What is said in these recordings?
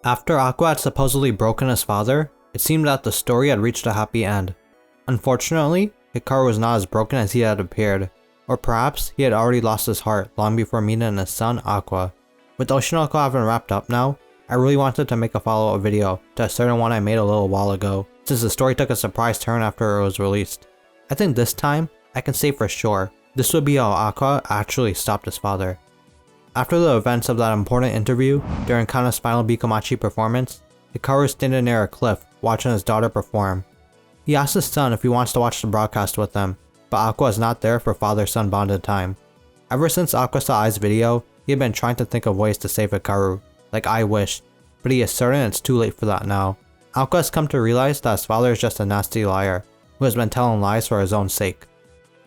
After Aqua had supposedly broken his father, it seemed that the story had reached a happy end. Unfortunately, Hikaru was not as broken as he had appeared, or perhaps he had already lost his heart long before meeting his son Aqua. With Oshi No Ko having wrapped up now, I really wanted to make a follow-up video to a certain one I made a little while ago, since the story took a surprise turn after it was released. I think this time, I can say for sure, this would be how Aqua actually stopped his father. After the events of that important interview during Kana's final Bikomachi performance, Hikaru is standing near a cliff watching his daughter perform. He asks his son if he wants to watch the broadcast with him, but Aqua is not there for father-son bonded time. Ever since Aqua saw Ai's video, he had been trying to think of ways to save Hikaru, like Ai wished, but he is certain it's too late for that now. Aqua has come to realize that his father is just a nasty liar, who has been telling lies for his own sake.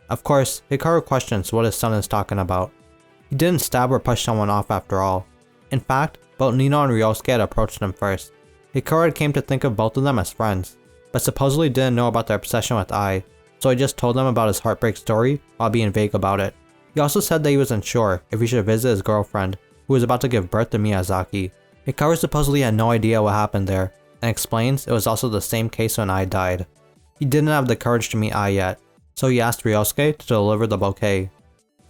Of course, Hikaru questions what his son is talking about. He didn't stab or push someone off after all. In fact, both Nino and Ryosuke had approached him first. Hikaru had came to think of both of them as friends, but supposedly didn't know about their obsession with Ai, so he just told them about his heartbreak story while being vague about it. He also said that he wasn't sure if he should visit his girlfriend, who was about to give birth to Miyazaki. Hikaru supposedly had no idea what happened there, and explains it was also the same case when Ai died. He didn't have the courage to meet Ai yet, so he asked Ryosuke to deliver the bouquet.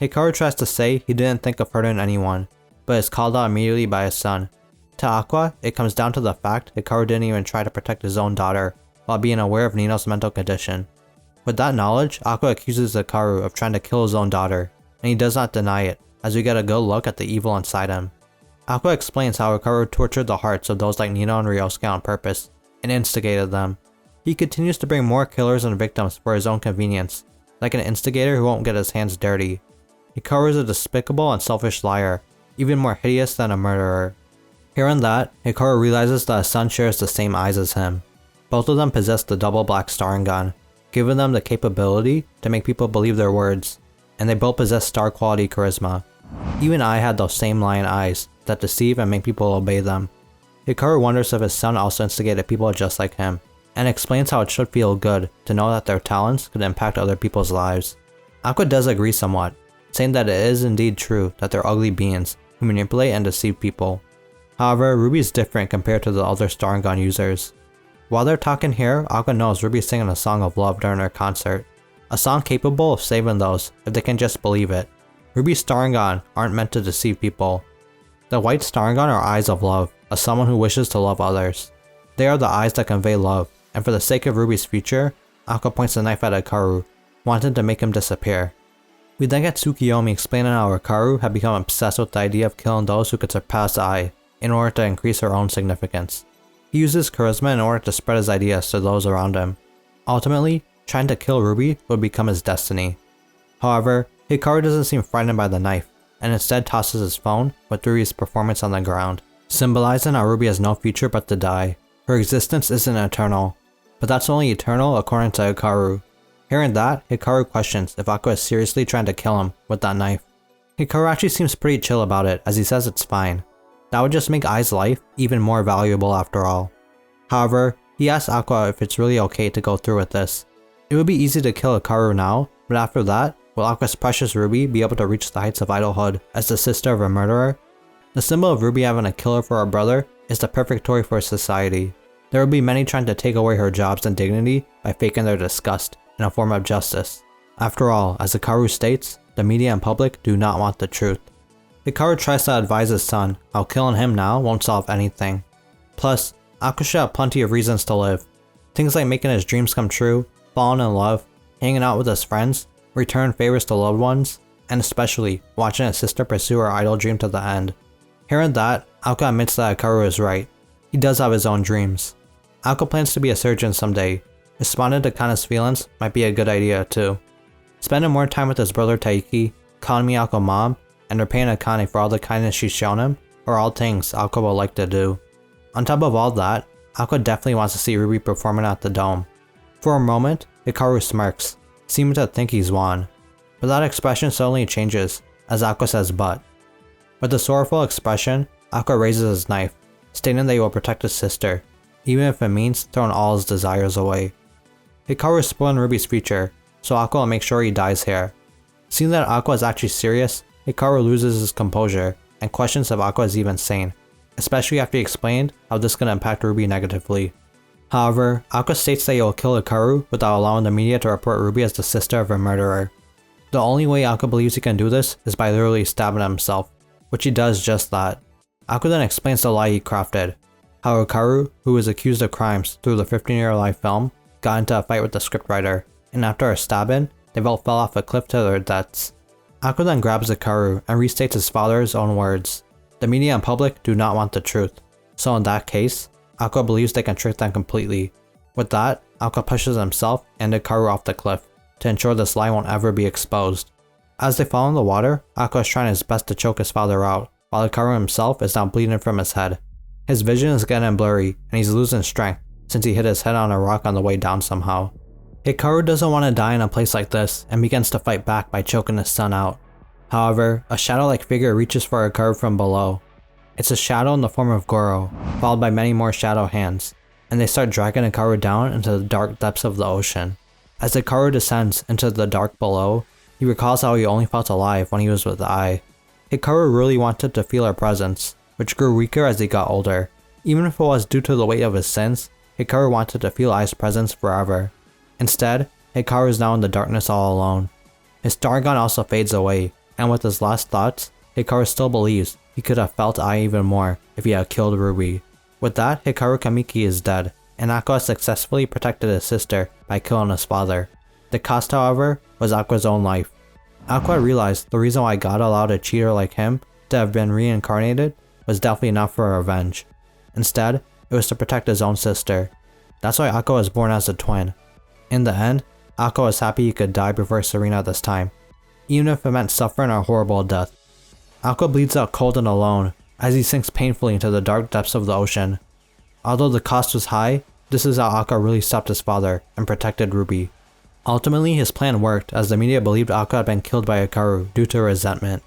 Hikaru tries to say he didn't think of hurting anyone, but is called out immediately by his son. To Aqua, it comes down to the fact Hikaru didn't even try to protect his own daughter, while being aware of Nino's mental condition. With that knowledge, Aqua accuses Hikaru of trying to kill his own daughter, and he does not deny it, as we get a good look at the evil inside him. Aqua explains how Hikaru tortured the hearts of those like Nino and Ryosuke on purpose, and instigated them. He continues to bring more killers and victims for his own convenience, like an instigator who won't get his hands dirty. Hikaru is a despicable and selfish liar, even more hideous than a murderer. Hearing that, Hikaru realizes that his son shares the same eyes as him. Both of them possess the double black Sharingan, giving them the capability to make people believe their words, and they both possess star quality charisma. Even Ai had those same lion eyes that deceive and make people obey them. Hikaru wonders if his son also instigated people just like him, and explains how it should feel good to know that their talents could impact other people's lives. Aqua does agree somewhat, saying that it is indeed true that they're ugly beings who manipulate and deceive people. However, Ruby is different compared to the other Sharingan users. While they're talking here, Aqua knows Ruby is singing a song of love during her concert, a song capable of saving those if they can just believe it. Ruby's Sharingan aren't meant to deceive people. The white Sharingan are eyes of love, of someone who wishes to love others. They are the eyes that convey love, and for the sake of Ruby's future, Aqua points the knife at Hikaru, wanting to make him disappear. We then get Tsukiyomi explaining how Hikaru had become obsessed with the idea of killing those who could surpass Ai in order to increase her own significance. He uses charisma in order to spread his ideas to those around him. Ultimately, trying to kill Ruby would become his destiny. However, Hikaru doesn't seem frightened by the knife, and instead tosses his phone with Ruby's performance on the ground, symbolizing how Ruby has no future but to die. Her existence isn't eternal, but that's only eternal according to Hikaru. Hearing that, Hikaru questions if Aqua is seriously trying to kill him with that knife. Hikaru actually seems pretty chill about it, as he says it's fine. That would just make Ai's life even more valuable after all. However, he asks Aqua if it's really okay to go through with this. It would be easy to kill Hikaru now, but after that, will Aqua's precious Ruby be able to reach the heights of idolhood as the sister of a murderer? The symbol of Ruby having a killer for her brother is the perfect toy for society. There will be many trying to take away her jobs and dignity by faking their disgust in a form of justice. After all, as Hikaru states, the media and public do not want the truth. Hikaru tries to advise his son how killing him now won't solve anything. Plus, Aqua should have plenty of reasons to live. Things like making his dreams come true, falling in love, hanging out with his friends, returning favors to loved ones, and especially watching his sister pursue her idol dream to the end. Hearing that, Aqua admits that Hikaru is right. He does have his own dreams. Aqua plans to be a surgeon someday. Responding to Kana's feelings might be a good idea too. Spending more time with his brother Taiki, calling Miyako mom, and repaying Akane for all the kindness she's shown him are all things Aqua would like to do. On top of all that, Aqua definitely wants to see Ruby performing at the dome. For a moment, Hikaru smirks, seeming to think he's won. But that expression suddenly changes, as Aqua says but. With a sorrowful expression, Aqua raises his knife, stating that he will protect his sister, even if it means throwing all his desires away. Hikaru is spoiling Ruby's future, so Aqua will make sure he dies here. Seeing that Aqua is actually serious, Hikaru loses his composure and questions if Aqua is even sane, especially after he explained how this could impact Ruby negatively. However, Aqua states that he will kill Hikaru without allowing the media to report Ruby as the sister of a murderer. The only way Aqua believes he can do this is by literally stabbing himself, which he does just that. Aqua then explains the lie he crafted, how Hikaru, who was accused of crimes through the 15-year lie film, got into a fight with the scriptwriter, and after a stabbing, they both fell off a cliff to their deaths. Aqua then grabs Hikaru and restates his father's own words. The media and public do not want the truth, so in that case, Aqua believes they can trick them completely. With that, Aqua pushes himself and Hikaru off the cliff, to ensure this lie won't ever be exposed. As they fall in the water, Aqua is trying his best to choke his father out, while Hikaru himself is now bleeding from his head. His vision is getting blurry, and he's losing strength since he hit his head on a rock on the way down somehow. Hikaru doesn't want to die in a place like this and begins to fight back by choking his son out. However, a shadow-like figure reaches for Hikaru from below. It's a shadow in the form of Goro, followed by many more shadow hands, and they start dragging Hikaru down into the dark depths of the ocean. As Hikaru descends into the dark below, he recalls how he only felt alive when he was with Ai. Hikaru really wanted to feel her presence, which grew weaker as he got older. Even if it was due to the weight of his sins, Hikaru wanted to feel Ai's presence forever. Instead, Hikaru is now in the darkness all alone. His Stargun also fades away, and with his last thoughts, Hikaru still believes he could have felt Ai even more if he had killed Ruby. With that, Hikaru Kamiki is dead, and Aqua successfully protected his sister by killing his father. The cost, however, was Aqua's own life. Aqua realized the reason why God allowed a cheater like him to have been reincarnated was definitely not for revenge. Instead, it was to protect his own sister. That's why Aqua was born as a twin. In the end, Aqua was happy he could die before Serena this time, even if it meant suffering a horrible death. Aqua bleeds out cold and alone as he sinks painfully into the dark depths of the ocean. Although the cost was high, this is how Aqua really stopped his father and protected Ruby. Ultimately, his plan worked as the media believed Aqua had been killed by Hikaru due to resentment.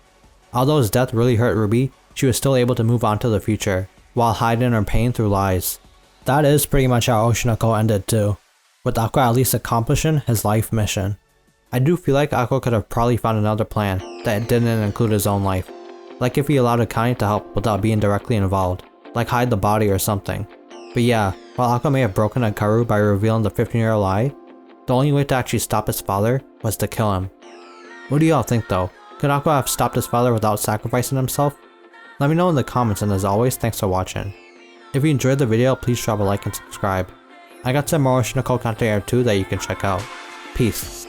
Although his death really hurt Ruby, she was still able to move on to the future, while hiding her pain through lies. That is pretty much how Oshi No Ko ended too, with Aqua at least accomplishing his life mission. I do feel like Aqua could have probably found another plan that didn't include his own life, like if he allowed Akane to help without being directly involved, like hide the body or something. But yeah, while Aqua may have broken Hikaru by revealing the 15-year lie, the only way to actually stop his father was to kill him. What do y'all think though? Could Aqua have stopped his father without sacrificing himself? Let me know in the comments, and as always, thanks for watching. If you enjoyed the video, please drop a like and subscribe. I got some more Oshi No Ko content here too that you can check out. Peace.